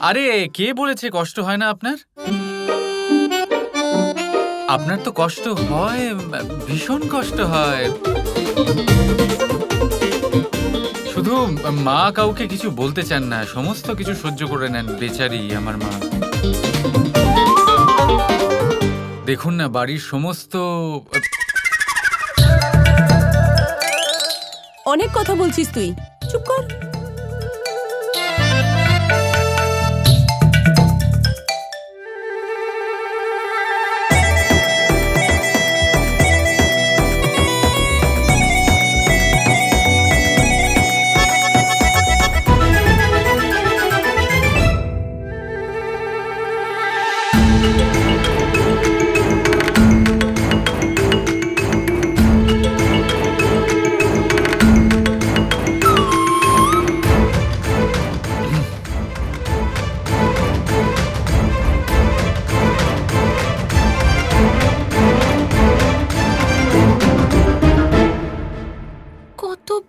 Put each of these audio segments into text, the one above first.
আরে কে বলেছে কষ্ট হয় না আপনার? আপনার তো কষ্ট হয়, ভীষণ কষ্ট হয়। শুধু মা কাউকে কিছু বলতে চান না, সমস্ত কিছু সহ্য করে নেন। বেচারি আমার মা। দেখুন না, বাড়ির সমস্ত... অনেক কথা বলছিস তুই, চুপ কর।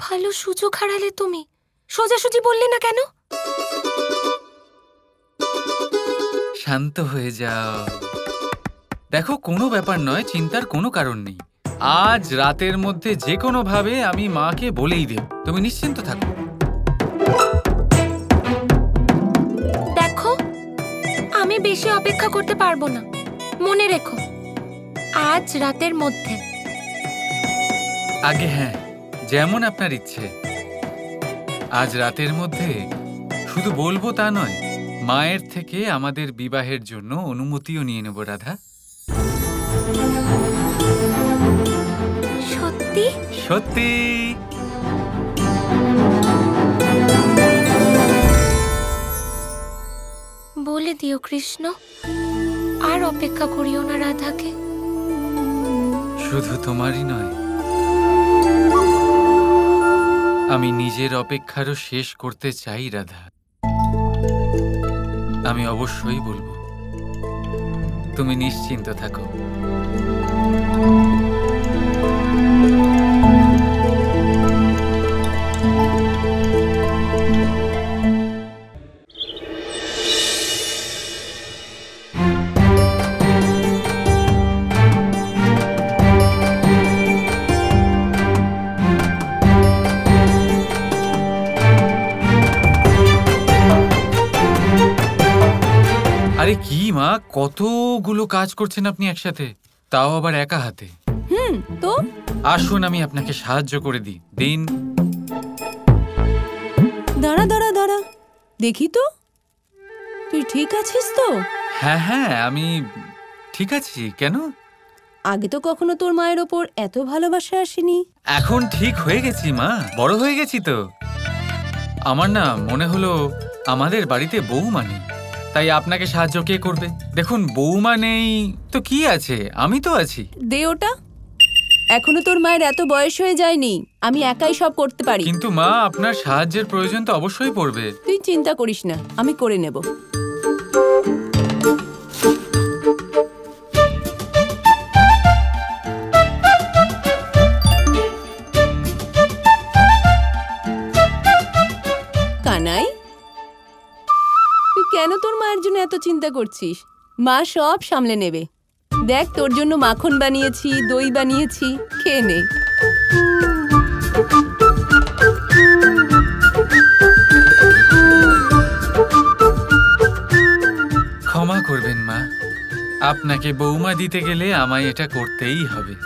ভালো সুযোগ হারালে তুমি, সোজাসুজি বললে না কেন? শান্ত হয়ে যাও। দেখো, কোনো ব্যাপার নয়, চিন্তার কোনো কারণ নেই। আজ রাতের মধ্যে যে কোনো ভাবে আমি মাকে বলেই দেব। তুমি নিশ্চিন্ত থাকো। দেখো, আমি বেশি অপেক্ষা করতে পারবো না। মনে রেখো, আজ রাতের মধ্যে। আগে হ্যাঁ, যেমন আপনার ইচ্ছে। আজ রাতের মধ্যে শুধু বলবো তা নয়, মায়ের থেকে আমাদের বিবাহের জন্য অনুমতিও নিয়ে নেব। রাধা, সত্যি? সত্যি। বলে দিও কৃষ্ণ, আর অপেক্ষা করিও না রাধাকে। শুধু তোমারই নয়, আমি নিজের অপেক্ষারও শেষ করতে চাই রাধা। আমি অবশ্যই বলবো, তুমি নিশ্চিন্ত থাকো। আরে কি মা, কতগুলো কাজ করছেন আপনি একসাথে, তাও আবার একা হাতে। তো আসুন আমি আপনাকে সাহায্য করে দিই। দিন। দাঁড়া দাঁড়া দাঁড়া, দেখি তো তুই ঠিক আছিস তো? হ্যাঁ হ্যাঁ, আমি ঠিক আছি। কেন? আগে তো কখনো তোর মায়ের ওপর এত ভালোবাসা আসেনি। এখন ঠিক হয়ে গেছি মা, বড় হয়ে গেছি তো। আমার না মনে হলো আমাদের বাড়িতে বৌমা নেই, তাই আপনাকে সাহায্য কে করবে? দেখুন, বৌমা নেই তো কি আছে, আমি তো আছি। দে ওটা। এখনো তোর মায়ের এত বয়স হয়ে যায়নি, আমি একাই সব করতে পারি। কিন্তু মা, আপনার সাহায্যের প্রয়োজন তো অবশ্যই পড়বে। তুই চিন্তা করিস না, আমি করে নেব। কানাই, তুই কেন তোর মায়ের জন্য এত চিন্তা করছিস? মা সব সামলে নেবে। দেখ, তোর জন্য মাখন বানিয়েছি, দই বানিয়েছি, খেয়ে নে। ক্ষমা করবেন মা, আপনাকে বৌমা দিতে গেলে আমায় এটা করতেই হবে।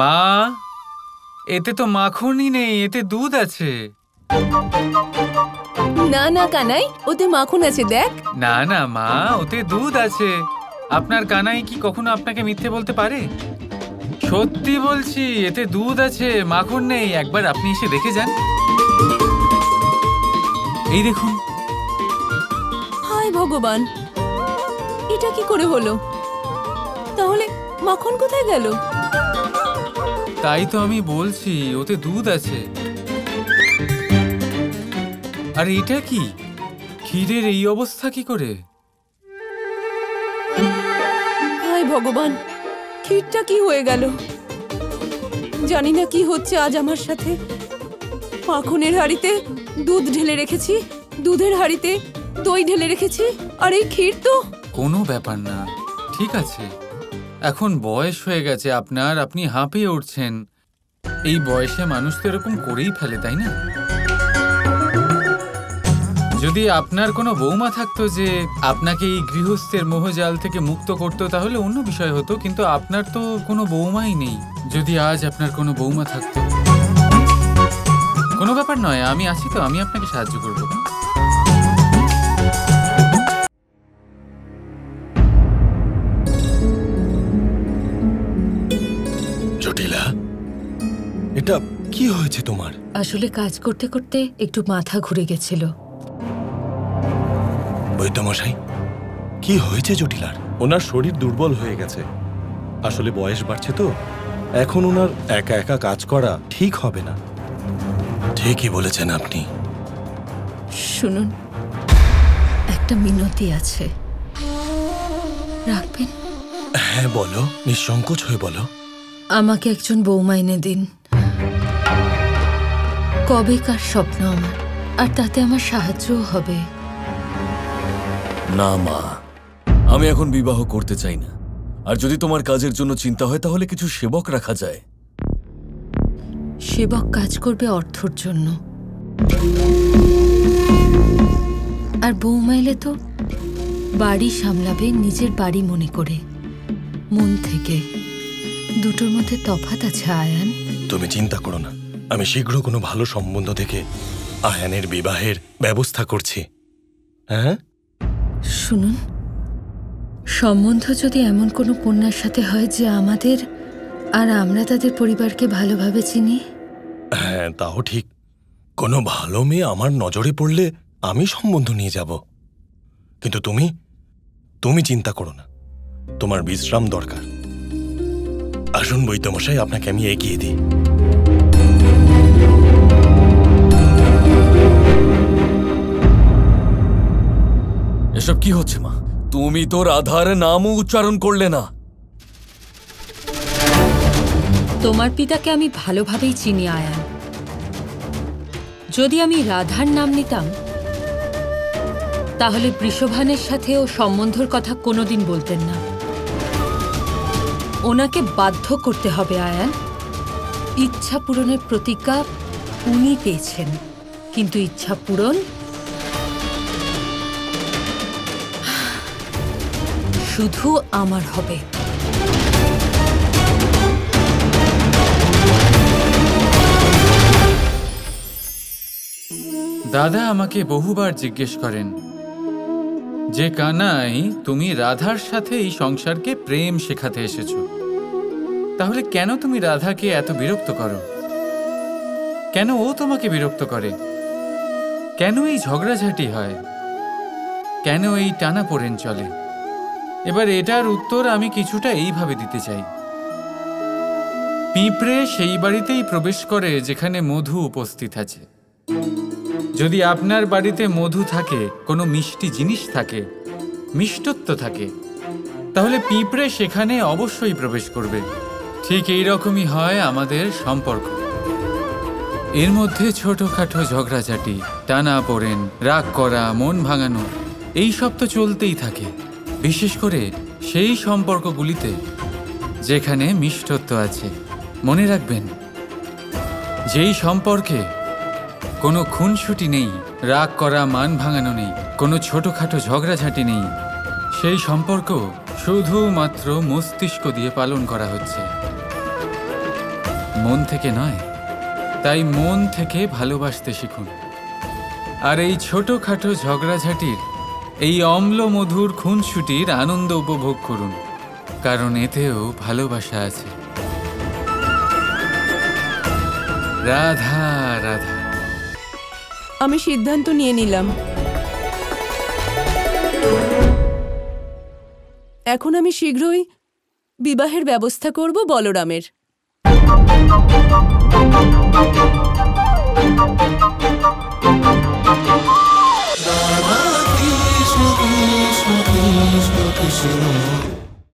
মা, এতে তো মাখনই নেই, এতে দুধ আছে। না না কানাই, ওতে মাখন আছে, দেখ। না না মা, ওতে দুধ আছে। আপনার কানাই কি কখনো আপনাকে মিথ্যে বলতে পারে? সত্যি বলছি, এতে দুধ আছে, মাখন নেই। একবার আপনি এসে দেখে যান। এই দেখুন। হায় ভগবান, এটা কি করে হলো? তাহলে মাখন কোথায় গেল? তাই তো আমি বলছি, ওতে দুধ আছে। আর এটা কি, ক্ষীরের এই অবস্থা কি করে? হায় ভগবান, ক্ষীরটা কি হয়ে গেল? জানি না কি হচ্ছে আজ আমার সাথে। মাখনের হাঁড়িতে দুধ ঢেলে রেখেছি, দুধের হাঁড়িতে দই ঢেলে রেখেছি, আর এই ক্ষীর তো। কোনো ব্যাপার না, ঠিক আছে। এখন বয়স হয়ে গেছে আপনার, আপনি হাঁপিয়ে উঠছেন। এই বয়সে মানুষ তো এরকম করেই ফেলে, তাই না? যদি আপনার কোনো বৌমা থাকতো যে আপনাকে এই গৃহস্থের মোহজাল থেকে মুক্ত করতো তাহলে অন্য বিষয় হতো, কিন্তু আপনার তো কোনো বৌমাই নেই। যদি আজ আপনার কোনো বৌমা থাকতো। কোনো ব্যাপার নয়, আমি আছি তো, আমি আপনাকে সাহায্য করব। জটিলা, এটা কি হয়েছে তোমার? আসলে কাজ করতে করতে একটু মাথা ঘুরে গেছিল। বৈদ্যমশাই, কি হয়েছে জটিলার? ওনার শরীর দুর্বল হয়ে গেছে। আসলে বয়স বাড়ছে তো, এখন ওনার একা একা কাজ করা ঠিক হবে না। ঠিকই বলেছেন আপনি। শুনুন, একটা মিনতি আছে, রাখবেন? হ্যাঁ বলো, নিঃসংকোচ হয়ে বলো। আমাকে একজন বৌমা এনে দিন। কবেকার স্বপ্ন আমার, আর তাতে আমার সাহায্যও হবে। না মা, আমি এখন বিবাহ করতে চাই না। আর যদি তোমার কাজের জন্য চিন্তা হয় তাহলে কিছু সেবক রাখা যায়। সেবক কাজ করবে অর্থর জন্য, আর বৌমা এলে তো বাড়ি সামলাবে নিজের বাড়ি মনে করে, মন থেকে। দুটোর মধ্যে তফাৎ আছে আয়ান। তুমি চিন্তা করো না, আমি শীঘ্র কোনো ভালো সম্বন্ধ থেকে আয়ানের বিবাহের ব্যবস্থা করছি। হ্যাঁ শুনুন, সম্বন্ধ যদি এমন কোনো কন্যার সাথে হয় যে আমাদের আর আমরা তাদের পরিবারকে ভালোভাবে চিনি। হ্যাঁ, তাও ঠিক। কোনো ভালো মেয়ে আমার নজরে পড়লে আমি সম্বন্ধ নিয়ে যাব। কিন্তু তুমি চিন্তা করো না, তোমার বিশ্রাম দরকার। আসুন বৈদ্যমশাই, আপনাকে আমি এগিয়ে দিই। এসব কি হচ্ছে মা? তুমি তো রাধার নামও উচ্চারণ করলে না। তোমার পিতাকে আমি ভালোভাবেই চিনি আয়ান। যদি আমি রাধার নাম নিতাম তাহলে বৃষভানের সাথে ও সম্বন্ধর কথা কোনোদিন বলতেন না। ওনাকে বাধ্য করতে হবে আয়ান। ইচ্ছা পূরণের প্রতিজ্ঞা উনি পেয়েছেন, কিন্তু ইচ্ছা পূরণ শুধু আমার হবে। দাদা আমাকে বহুবার জিজ্ঞেস করেন যে কানাই, তুমি রাধার সাথে এই সংসারকে প্রেম শেখাতে এসেছো, তাহলে কেন তুমি রাধাকে এত বিরক্ত করো? কেন ও তোমাকে বিরক্ত করে? কেন এই ঝগড়াঝাটি হয়? কেন এই টানাপোড়েন চলে? এবার এটার উত্তর আমি কিছুটা এইভাবে দিতে চাই। পিঁপড়ে সেই বাড়িতেই প্রবেশ করে যেখানে মধু উপস্থিত আছে। যদি আপনার বাড়িতে মধু থাকে, কোনো মিষ্টি জিনিস থাকে, মিষ্টত্ব থাকে, তাহলে পিঁপড়ে সেখানে অবশ্যই প্রবেশ করবে। ঠিক এই রকমই হয় আমাদের সম্পর্ক। এর মধ্যে ছোটখাটো ঝগড়াঝাটি, টানাপোড়েন, রাগ করা, মন ভাঙানো, এই সব তো চলতেই থাকে। বিশেষ করে সেই সম্পর্কগুলিতে যেখানে মিষ্টত্ব আছে। মনে রাখবেন, যেই সম্পর্কে কোনো খুনসুটি নেই, রাগ করা, মান ভাঙানো নেই, কোনো ছোটখাটো ঝগড়াঝাটি নেই, সেই সম্পর্ক শুধুমাত্র মস্তিষ্ক দিয়ে পালন করা হচ্ছে, মন থেকে নয়। তাই মন থেকে ভালোবাসতে শিখুন। আর এই ছোটখাটো ঝগড়াঝাটির, এই অম্ল মধুর খুনসুটির আনন্দ উপভোগ করুন, কারণ এতেও ভালোবাসা আছে। রাধা রাধা। আমি সিদ্ধান্ত নিয়ে নিলাম। এখন আমি শীঘ্রই বিবাহের ব্যবস্থা করব বলরামের। Krishna Krishna Krishna Krishna